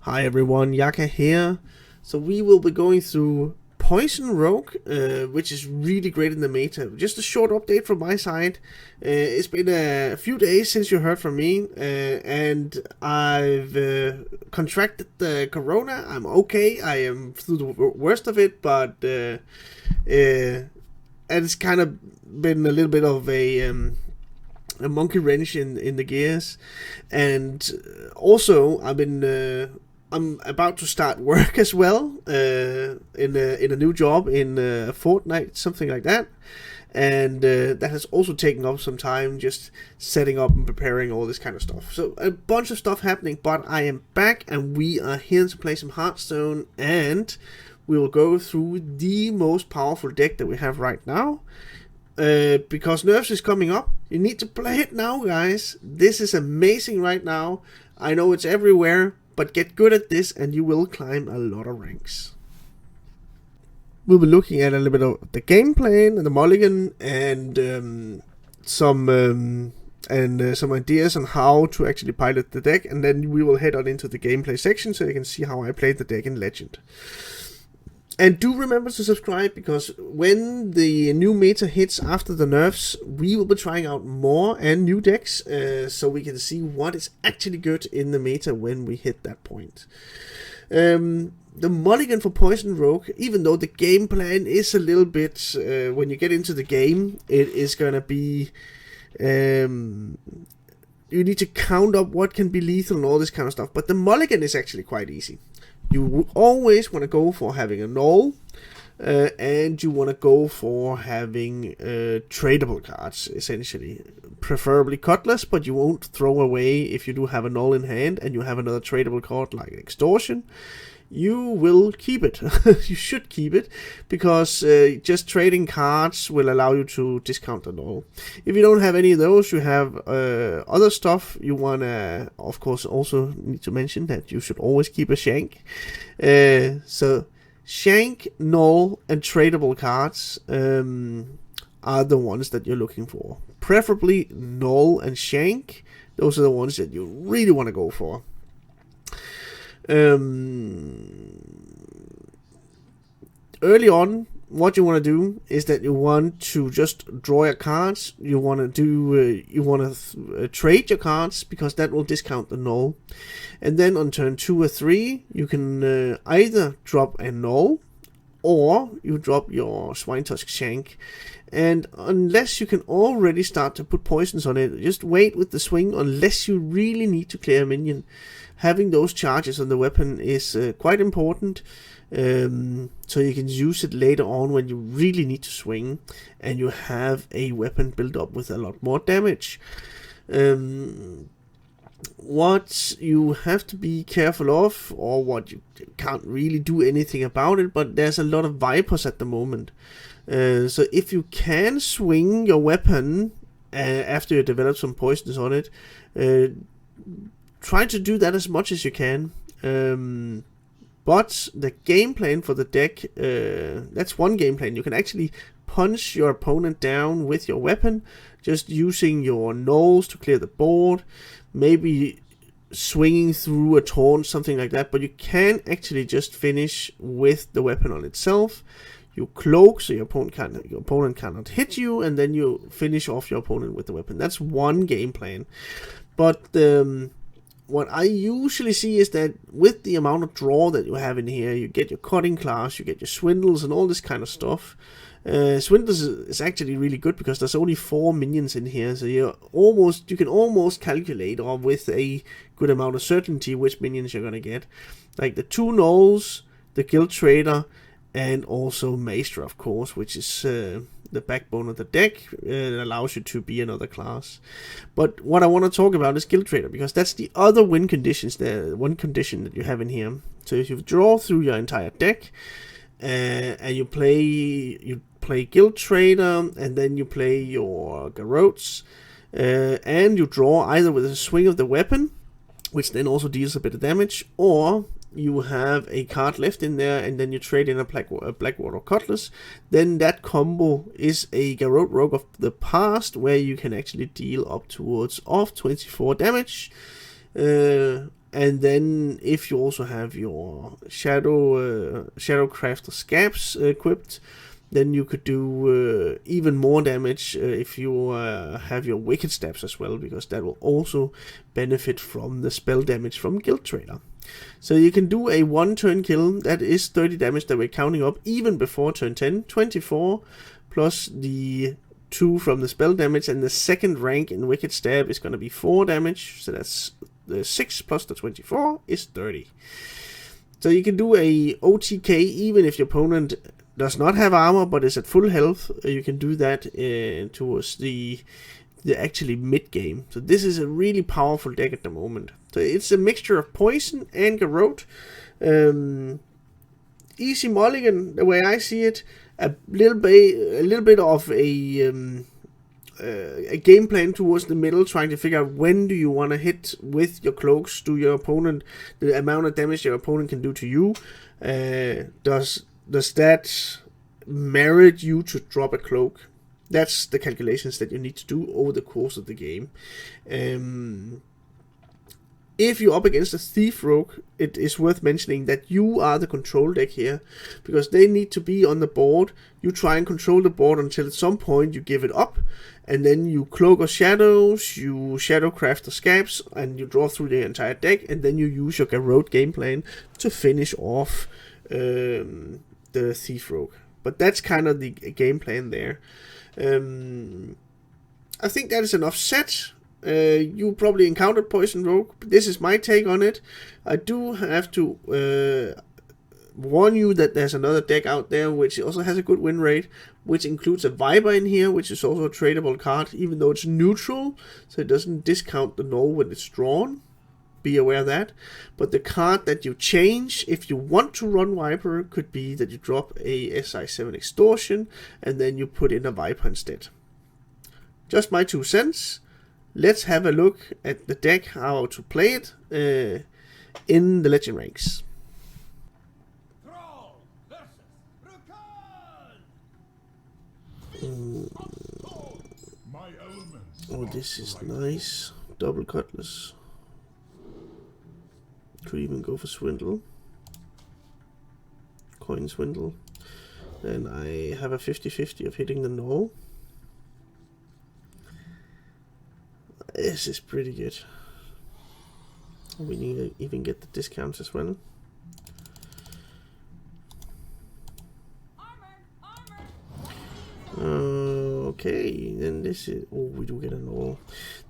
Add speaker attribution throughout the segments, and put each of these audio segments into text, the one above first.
Speaker 1: Hi everyone, Yacca here. So we will be going through Poison Rogue, which is really great in the meta. Just a short update from my side. It's been a few days since you heard from me, and I've contracted the corona. I'm okay. I am through the worst of it, but and it's kind of been a little bit of a monkey wrench in the gears, and also I'm about to start work as well in a new job in a fortnight, something like that, and that has also taken up some time, just setting up and preparing all this kind of stuff. So a bunch of stuff happening, but I am back and we are here to play some Hearthstone, and we will go through the most powerful deck that we have right now. Because nerfs is coming up. You need to play it now, guys. This is amazing right now. I know it's everywhere, but get good at this and you will climb a lot of ranks. We'll be looking at a little bit of the game plan and the mulligan, and some ideas on how to actually pilot the deck, and then we will head on into the gameplay section so you can see how I played the deck in Legend. And do remember to subscribe, because when the new meta hits after the nerfs, we will be trying out more and new decks, so we can see what is actually good in the meta when we hit that point. The mulligan for Poison Rogue, even though the game plan is a little bit, when you get into the game, it is going to be... you need to count up what can be lethal and all this kind of stuff, but the mulligan is actually quite easy. You always want to go for having a null, and you want to go for having tradable cards, essentially. Preferably Cutlass, but you won't throw away if you do have a null in hand and you have another tradable card like Extortion. You will keep it. You should keep it, because just trading cards will allow you to discount the null. If you don't have any of those, you have other stuff. You want to, of course, also need to mention that you should always keep a Shank. So Shank, null, and tradable cards are the ones that you're looking for. Preferably null and Shank. Those are the ones that you really want to go for. Early on, what you want to do is that you want to just draw your cards. You want to do trade your cards, because that will discount the null. And then on turn 2 or 3, you can either drop a null, or you drop your Swine Tusk Shank. And unless you can already start to put poisons on it, just wait with the swing unless you really need to clear a minion. Having those charges on the weapon is quite important, so you can use it later on when you really need to swing and you have a weapon built up with a lot more damage. What you have to be careful of, or what you can't really do anything about it, but there's a lot of Vipers at the moment. So if you can swing your weapon after you develop some poisons on it, try to do that as much as you can. But the game plan for the deck, that's one game plan. You can actually punch your opponent down with your weapon, just using your nulls to clear the board, maybe swinging through a taunt, something like that. But you can actually just finish with the weapon on itself. You cloak so your opponent cannot hit you, and then you finish off your opponent with the weapon. That's one game plan. But what I usually see is that with the amount of draw that you have in here, you get your cutting class, you get your swindles and all this kind of stuff. Swindles is actually really good because there's only 4 minions in here, so you can almost calculate, or with a good amount of certainty, which minions you're gonna get. Like the 2 nulls, the Guild Trader, and also Maester, of course, which is the backbone of the deck. It allows you to be another class. But what I want to talk about is Guild Trader, because that's the other win conditions, the one condition that you have in here. So if you draw through your entire deck, and you play Guild Trader, and then you play your Garrotes, and you draw either with a swing of the weapon, which then also deals a bit of damage, or you have a card left in there, and then you trade in a Blackwater Cutlass, then that combo is a Garrote Rogue of the past, where you can actually deal upwards of 24 damage. And then if you also have your Shadowcrafter scabs equipped, then you could do even more damage if you have your wicked stabs as well, because that will also benefit from the spell damage from Guild Trader. So you can do a 1-turn kill, that is 30 damage that we're counting up even before turn 10, 24 plus the 2 from the spell damage, and the second rank in Wicked Stab is going to be 4 damage, so that's the 6 plus the 24 is 30. So you can do a OTK even if your opponent does not have armor but is at full health. You can do that towards the actually mid game. So this is a really powerful deck at the moment. So it's a mixture of poison and garrote. Easy mulligan, the way I see it. A little bit of a game plan towards the middle, trying to figure out when do you want to hit with your cloaks. Do your opponent, the amount of damage your opponent can do to you, does that merit you to drop a cloak? That's the calculations that you need to do over the course of the game. If you're up against a Thief Rogue, it is worth mentioning that you are the control deck here, because they need to be on the board. You try and control the board until at some point you give it up, and then you Cloak of Shadows, you Shadowcraft the Scabs, and you draw through the entire deck, and then you use your Garrote game plan to finish off the Thief Rogue. But that's kind of the game plan there. I think that is enough said. You probably encountered Poison Rogue, but this is my take on it. I do have to warn you that there's another deck out there which also has a good win rate, which includes a Viper in here, which is also a tradable card, even though it's neutral, so it doesn't discount the null when it's drawn. Be aware of that. But the card that you change if you want to run Viper could be that you drop a SI7 Extortion and then you put in a Viper instead. Just my 2 cents. Let's have a look at the deck, how to play it in the Legend ranks. Oh, this is nice. Double Cutlass. Could even go for Swindle. Coin Swindle. Then I have a 50-50 of hitting the null. This is pretty good. We need to even get the discounts as well. Okay, then this is... Oh, we do get a null.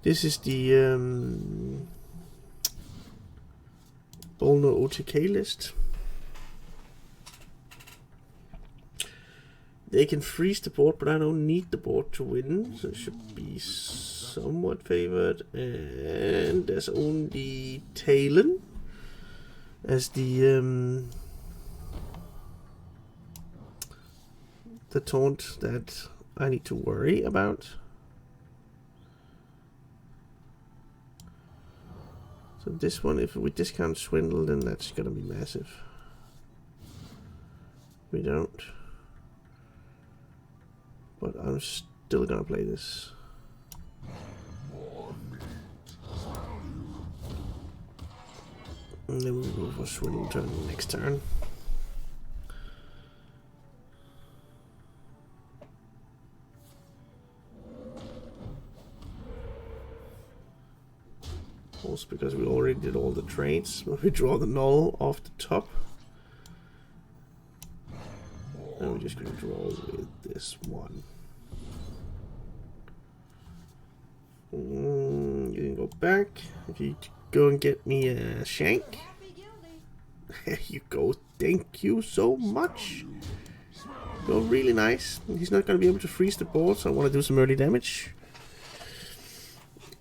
Speaker 1: This is the Bolno OTK list. They can freeze the board, but I don't need the board to win, so it should be somewhat favored. And there's only Talon as the taunt that I need to worry about. So this one, if we discount Swindle, then that's gonna be massive. We don't. But I'm still gonna play this. And then we'll go for Swindle turn next turn. Also because we already did all the trades, but we draw the null off the top. And we're just gonna draw with this one. You can go back. If you go and get me a shank. There you go. Thank you so much. Go really nice. He's not gonna be able to freeze the board, so I want to do some early damage.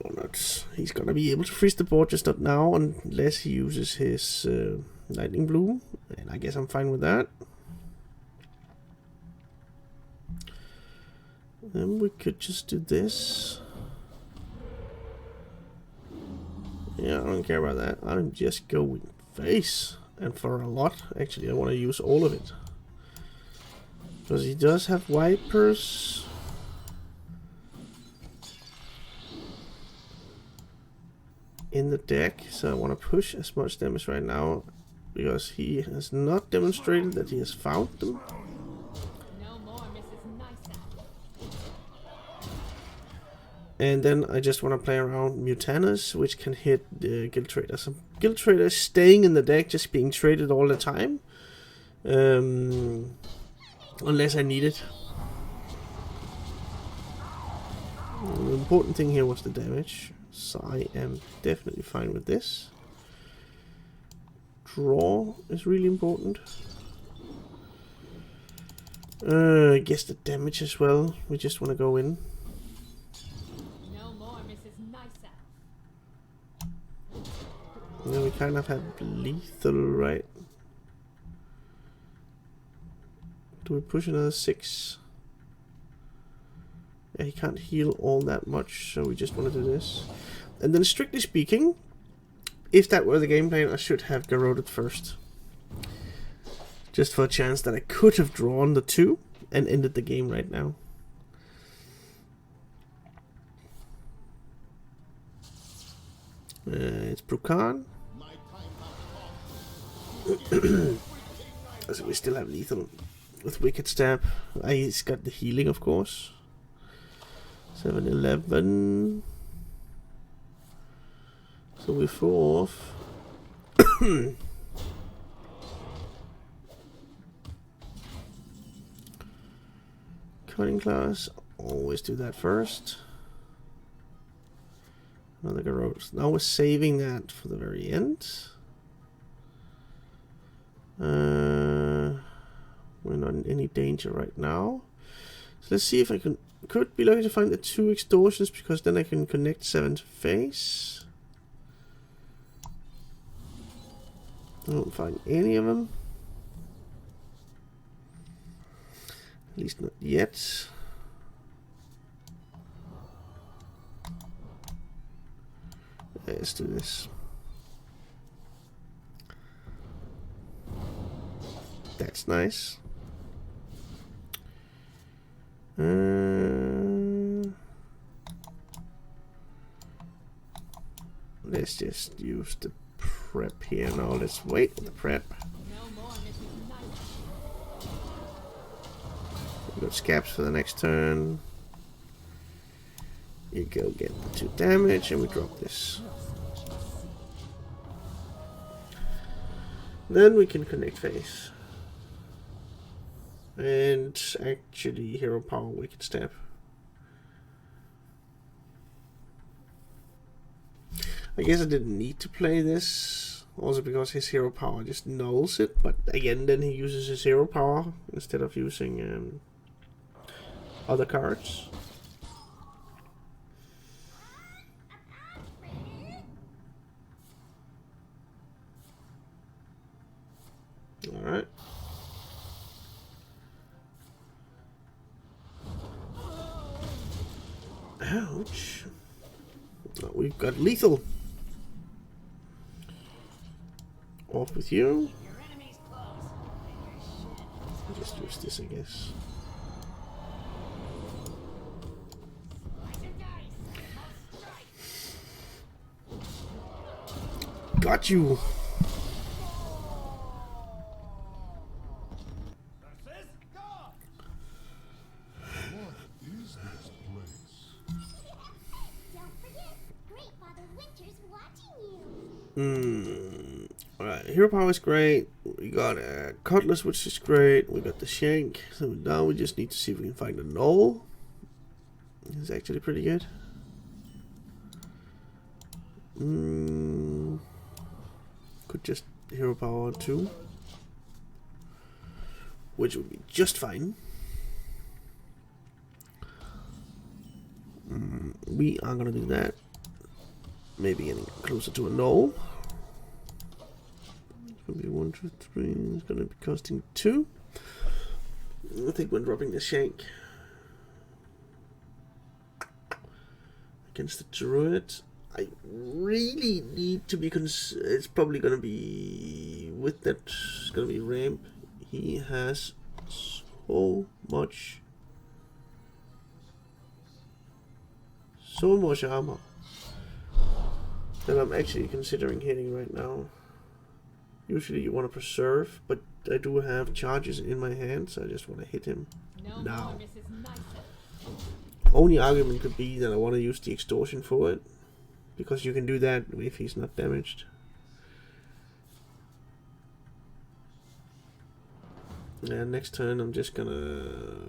Speaker 1: Or not. He's gonna be able to freeze the board, just not now, unless he uses his lightning bloom, and I guess I'm fine with that. Then we could just do this. Yeah, I don't care about that. I'm just going face, and for a lot. Actually, I want to use all of it because he does have Vipers. in the deck, so I want to push as much damage right now because he has not demonstrated that he has found them. And then I just want to play around Mutanus, which can hit the Guild Trader. So Guild Trader is staying in the deck, just being traded all the time. Unless I need it. The important thing here was the damage. So I am definitely fine with this. Draw is really important. I guess the damage as well. We just want to go in. Yeah, we kind of have lethal, right? Do we push another 6? Yeah, he can't heal all that much, so we just want to do this. And then, strictly speaking, if that were the game plan, I should have garroted first. Just for a chance that I could have drawn the 2 and ended the game right now. It's Brukan. So we still have lethal with Wicked Stab. He's got the healing, of course. 7-11. So we throw off. Cutting class. Always do that first. Another garrote. Now we're saving that for the very end. We're not in any danger right now. So let's see if I could be lucky to find the 2 extortions, because then I can connect 7th phase. I don't find any of them. At least not yet. Let's do this. That's nice. Let's just use the prep here now. Let's wait for the prep. We got scabs for the next turn. You go get the 2 damage, and we drop this. Then we can connect phase. And actually hero power Wicked Stab. I guess I didn't need to play this, also because his hero power just nulls it, but again then he uses his hero power instead of using other cards. Alright. Ouch. Oh, we've got lethal. Off with you. Just use this, I guess. Got you. Alright, hero power is great. We got a cutlass, which is great. We got the shank. So now we just need to see if we can find a null. It's actually pretty good. Could just hero power 2, which would be just fine. We are gonna do that. Maybe getting closer to a null. It's gonna be 1, 2, 3. It's gonna be costing 2. I think when dropping the shank against the druid, I really need to be it's probably gonna be with that. It's gonna be ramp. He has so much armor that I'm actually considering hitting right now. Usually you want to preserve, but I do have charges in my hand, so I just want to hit him now. Only argument could be that I want to use the extortion for it, because you can do that if he's not damaged. And next turn I'm just gonna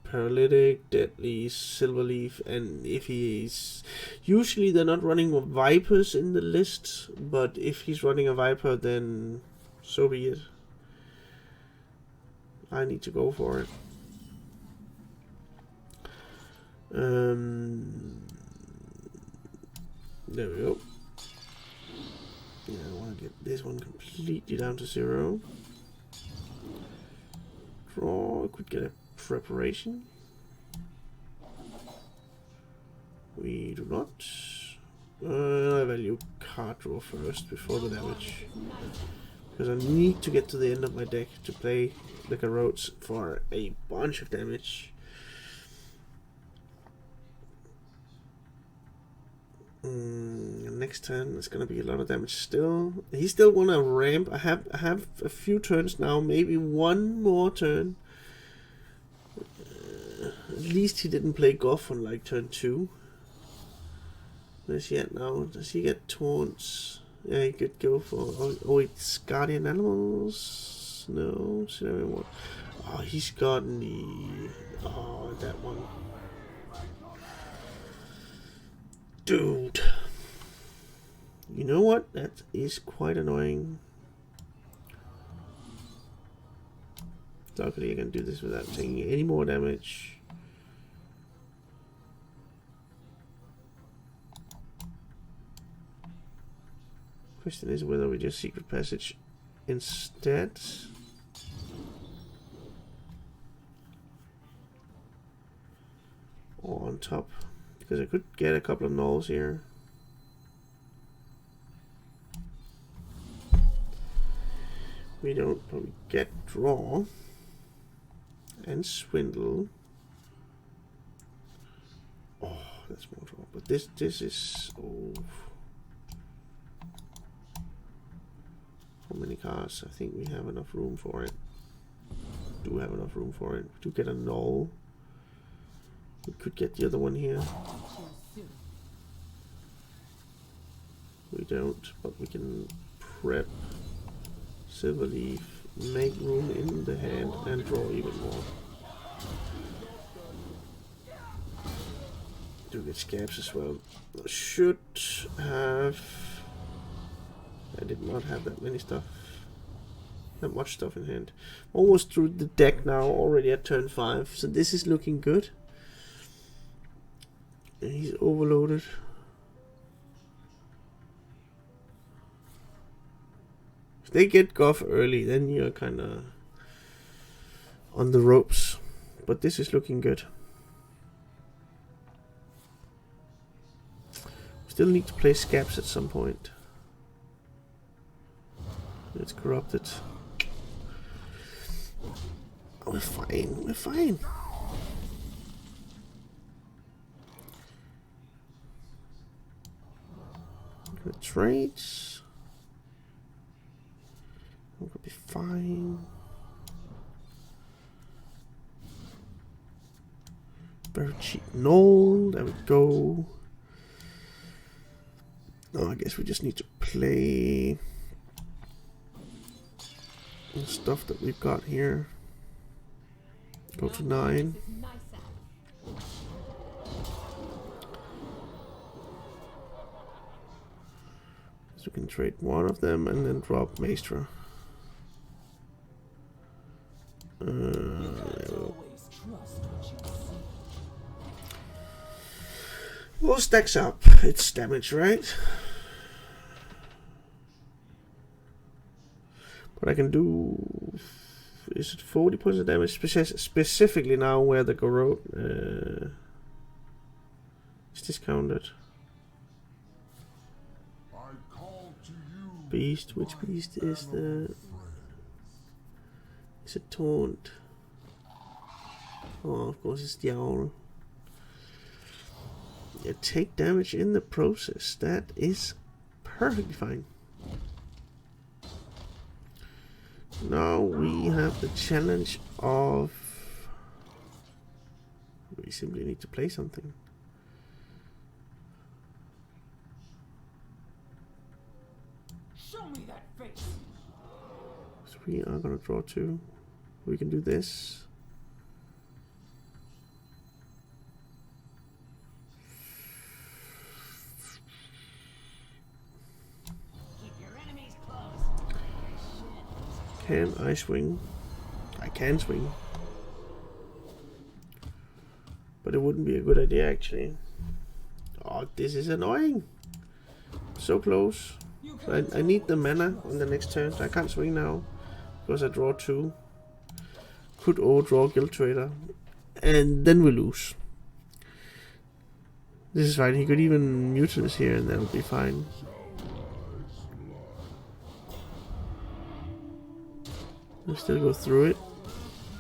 Speaker 1: paralytic, deadly, silverleaf, and if he's usually they're not running vipers in the list, but if he's running a viper, then so be it. I need to go for it. There we go. Yeah, I want to get this one completely down to 0. Draw, could get a preparation. We do not. I value card draw first before the damage, because I need to get to the end of my deck to play the Garrotes for a bunch of damage. Next turn it's gonna be a lot of damage still. He still wanna ramp. I have a few turns now, maybe one more turn. At least he didn't play Goff on like turn 2. Where's he at now? Does he get taunts? Yeah, he could go for. Oh, it's Guardian Animals. No, oh, he's gotten the. Oh, that one. Dude. You know what? That is quite annoying. Luckily I can do this without taking any more damage. Question is whether we just secret passage instead. Or on top. Because I could get a couple of nulls here. We don't probably get draw and swindle. Oh, that's more draw. But this is how many cards? I think we have enough room for it. Do have enough room for it. To get a null. We could get the other one here. We don't, but we can prep Silverleaf, make room in the hand, and draw even more. Do get scabs as well. I should have. I did not have that much stuff in hand. Almost through the deck now, already at turn 5. So this is looking good. And he's overloaded. If they get Goff early, then you're kind of on the ropes. But this is looking good. Still need to play scabs at some point. It's corrupted. Oh, we're fine. We're fine. Good trades. We'll be fine. Very cheap. No, there we go. No, I guess we just need to play the stuff that we've got here. Go to 9. So we can trade one of them and then drop Maestra. Well, stacks up. It's damage, right? But I can do. Is it 40 points of damage? Specifically now where the Garrote is discounted. Beast. Which beast is the? Is it Taunt? Oh, of course it's the Owl. Yeah, take damage in the process. That is perfectly fine. Now we have the challenge of... we simply need to play something.
Speaker 2: Show me that face.
Speaker 1: So we are gonna draw 2. We can do this.
Speaker 2: Keep your enemies close.
Speaker 1: Can I swing? I can swing. But it wouldn't be a good idea actually. Oh, this is annoying. So close. So I need the mana on the next turn, so I can't swing now. Because I draw 2. Could overdraw Guild Trader. And then we lose. This is fine. He could even Mutinous here and that'll be fine. We'll still go through it.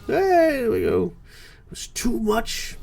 Speaker 1: Hey, there we go. It was too much.